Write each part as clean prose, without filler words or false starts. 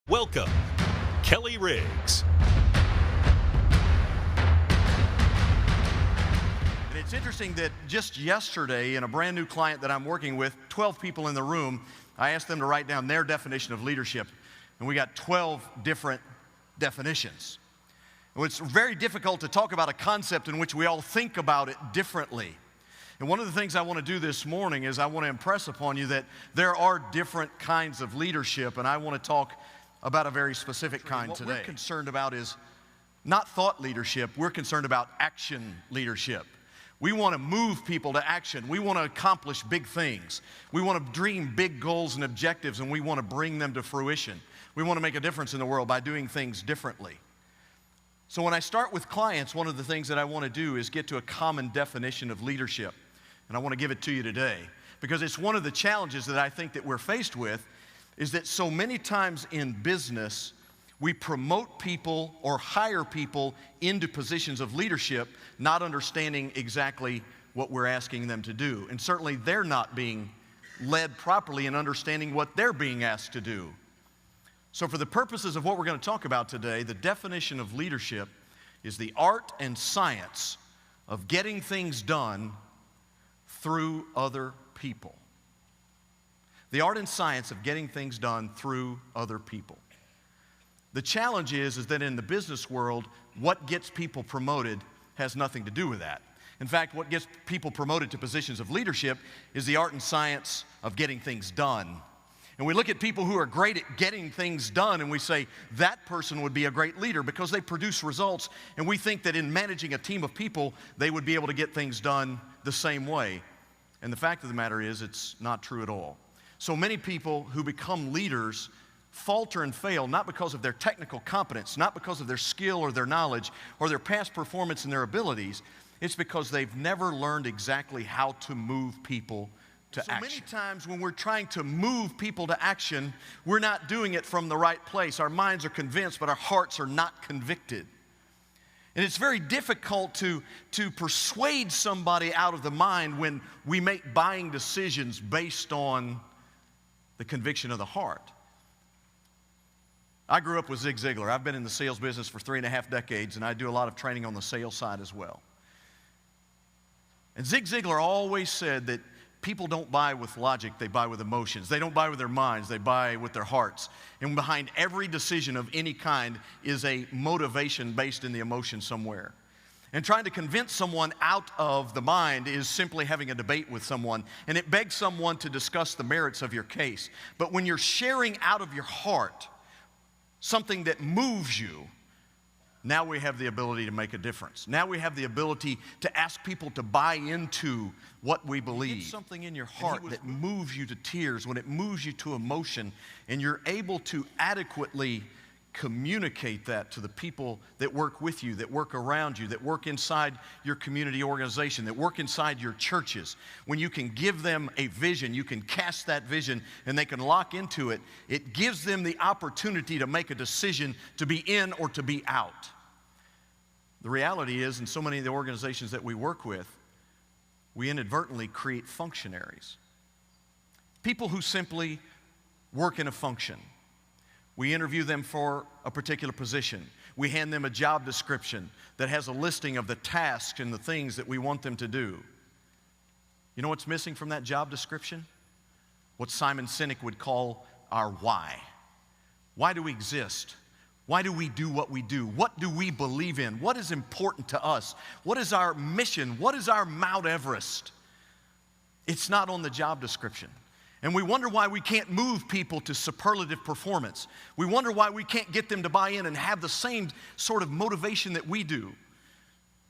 Welcome, Kelly Riggs. And it's interesting that just yesterday, in a brand new client that I'm working with, 12 people in the room, I asked them to write down their definition of leadership, and we got 12 different definitions. And it's very difficult to talk about a concept in which we all think about it differently. And one of the things I want to do this morning is I want to impress upon you that there are different kinds of leadership, and I want to talk about a very specific kind today. What we're concerned about is not thought leadership, we're concerned about action leadership. We want to move people to action. We want to accomplish big things. We want to dream big goals and objectives, and we want to bring them to fruition. We want to make a difference in the world by doing things differently. So when I start with clients, one of the things that I want to do is get to a common definition of leadership. And I want to give it to you today because it's one of the challenges that I think that we're faced with is that so many times in business, we promote people or hire people into positions of leadership, not understanding exactly what we're asking them to do. And certainly they're not being led properly in understanding what they're being asked to do. So for the purposes of what we're going to talk about today, the definition of leadership is the art and science of getting things done through other people. The art and science of getting things done through other people. The challenge is that in the business world, what gets people promoted has nothing to do with that. In fact, what gets people promoted to positions of leadership is the art and science of getting things done. And we look at people who are great at getting things done and we say, that person would be a great leader because they produce results. And we think that in managing a team of people, they would be able to get things done the same way. And the fact of the matter is, it's not true at all. So many people who become leaders falter and fail not because of their technical competence, not because of their skill or their knowledge or their past performance and their abilities. It's because they've never learned exactly how to move people to action. So many times when we're trying to move people to action, we're not doing it from the right place. Our minds are convinced, but our hearts are not convicted. And it's very difficult to persuade somebody out of the mind when we make buying decisions based on the conviction of the heart. I grew up with Zig Ziglar. I've been in the sales business for 3.5 decades, and I do a lot of training on the sales side as well. And Zig Ziglar always said that people don't buy with logic, they buy with emotions. They don't buy with their minds, they buy with their hearts. And behind every decision of any kind is a motivation based in the emotion somewhere. And trying to convince someone out of the mind is simply having a debate with someone, and it begs someone to discuss the merits of your case. But when you're sharing out of your heart something that moves you, now we have the ability to make a difference. Now we have the ability to ask people to buy into what we believe. It's something in your heart that moves you to tears, when it moves you to emotion, and you're able to adequately communicate that to the people that work with you, that work around you, that work inside your community organization, that work inside your churches. When you can give them a vision, you can cast that vision and they can lock into it, it gives them the opportunity to make a decision to be in or to be out. The reality is, in so many of the organizations that we work with, we inadvertently create functionaries. People who simply work in a function. We interview them for a particular position. We hand them a job description that has a listing of the tasks and the things that we want them to do. You know what's missing from that job description? What Simon Sinek would call our why. Why do we exist? Why do we do what we do? What do we believe in? What is important to us? What is our mission? What is our Mount Everest? It's not on the job description. And we wonder why we can't move people to superlative performance. We wonder why we can't get them to buy in and have the same sort of motivation that we do.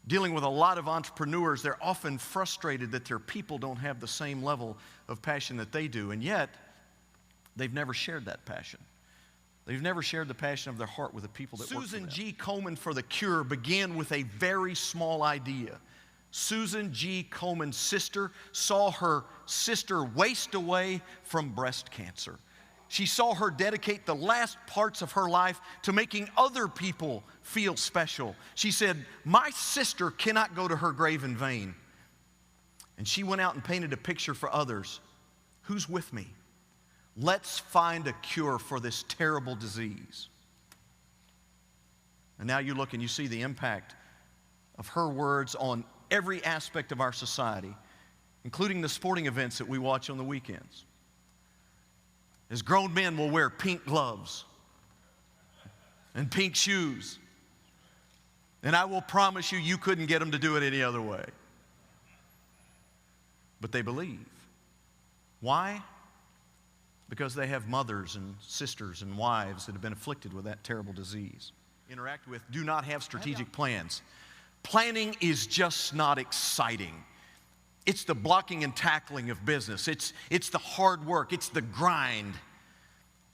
Dealing with a lot of entrepreneurs, they're often frustrated that their people don't have the same level of passion that they do, and yet they've never shared that passion. They've never shared the passion of their heart with the people that work for them. Susan G. Komen for The Cure began with a very small idea. Susan G. Komen's sister saw her sister waste away from breast cancer. She saw her dedicate the last parts of her life to making other people feel special. She said, "My sister cannot go to her grave in vain." And she went out and painted a picture for others. Who's with me? Let's find a cure for this terrible disease. And now you look and you see the impact of her words on every aspect of our society, including the sporting events that we watch on the weekends. As grown men will wear pink gloves and pink shoes. And I will promise you, you couldn't get them to do it any other way. But they believe. Why? Because they have mothers and sisters and wives that have been afflicted with that terrible disease. Interact with, do not have strategic plans. Planning is just not exciting. It's the blocking and tackling of business. It's the hard work. It's the grind.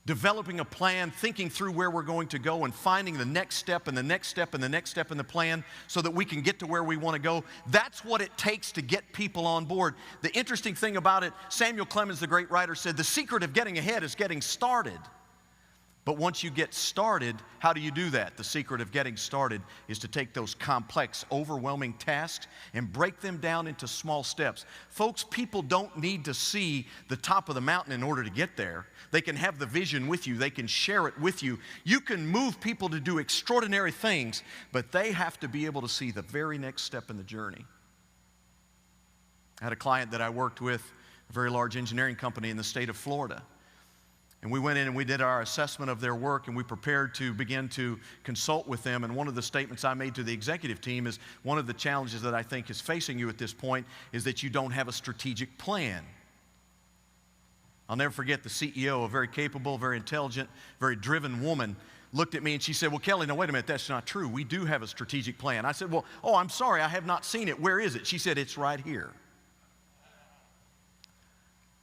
Developing a plan, thinking through where we're going to go, and finding the next step and the next step and the next step in the plan so that we can get to where we want to go. That's what it takes to get people on board. The interesting thing about it, Samuel Clemens, the great writer, said, the secret of getting ahead is getting started. But once you get started, how do you do that? The secret of getting started is to take those complex, overwhelming tasks and break them down into small steps. Folks, people don't need to see the top of the mountain in order to get there. They can have the vision with you. They can share it with you. You can move people to do extraordinary things, but they have to be able to see the very next step in the journey. I had a client that I worked with, a very large engineering company in the state of Florida. And we went in and we did our assessment of their work, and we prepared to begin to consult with them. And one of the statements I made to the executive team is, one of the challenges that I think is facing you at this point is that you don't have a strategic plan. I'll never forget the CEO, a very capable, very intelligent, very driven woman, looked at me and she said, well, Kelly, now wait a minute, that's not true. We do have a strategic plan. I said, well, oh, I'm sorry, I have not seen it. Where is it? She said, it's right here.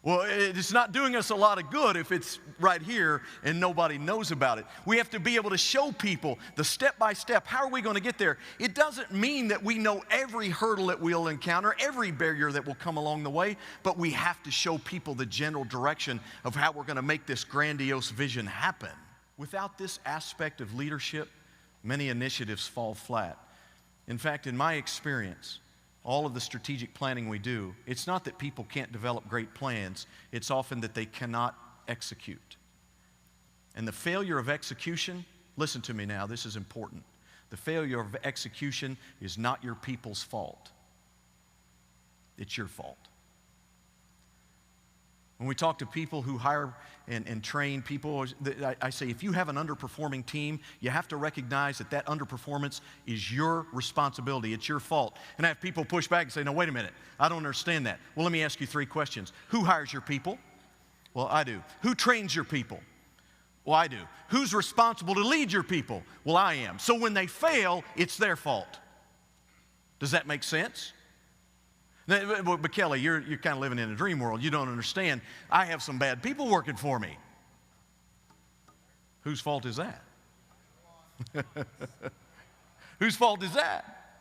Well, it's not doing us a lot of good if it's right here and nobody knows about it. We have to be able to show people the step-by-step. How are we going to get there? It doesn't mean that we know every hurdle that we'll encounter, every barrier that will come along the way, but we have to show people the general direction of how we're going to make this grandiose vision happen. Without this aspect of leadership, many initiatives fall flat. In fact, in my experience, all of the strategic planning we do, it's not that people can't develop great plans, it's often that they cannot execute. And the failure of execution, listen to me now, this is important. The failure of execution is not your people's fault. It's your fault. When we talk to people who hire and train people, I say, if you have an underperforming team, you have to recognize that that underperformance is your responsibility. It's your fault. And I have people push back and say, no, wait a minute, I don't understand that. Well, let me ask you 3 questions. Who hires your people? Well, I do. Who trains your people? Well, I do. Who's responsible to lead your people? Well, I am. So when they fail, it's their fault. Does that make sense? But Kelly, you're kind of living in a dream world. You don't understand. I have some bad people working for me. Whose fault is that? Whose fault is that?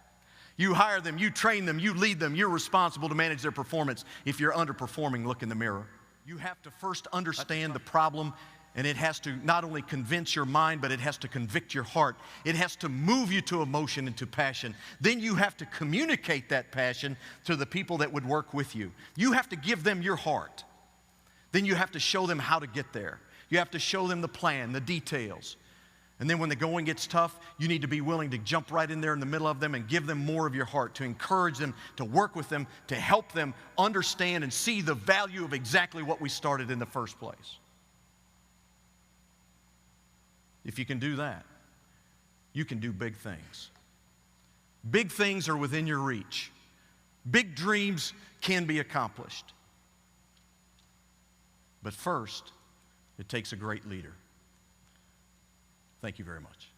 You hire them, you train them, you lead them. You're responsible to manage their performance. If you're underperforming, look in the mirror. You have to first understand the problem, and it has to not only convince your mind, but it has to convict your heart. It has to move you to emotion and to passion. Then you have to communicate that passion to the people that would work with you. You have to give them your heart. Then you have to show them how to get there. You have to show them the plan, the details. And then when the going gets tough, you need to be willing to jump right in there in the middle of them and give them more of your heart, to encourage them, to work with them, to help them understand and see the value of exactly what we started in the first place. If you can do that, you can do big things. Big things are within your reach. Big dreams can be accomplished. But first, it takes a great leader. Thank you very much.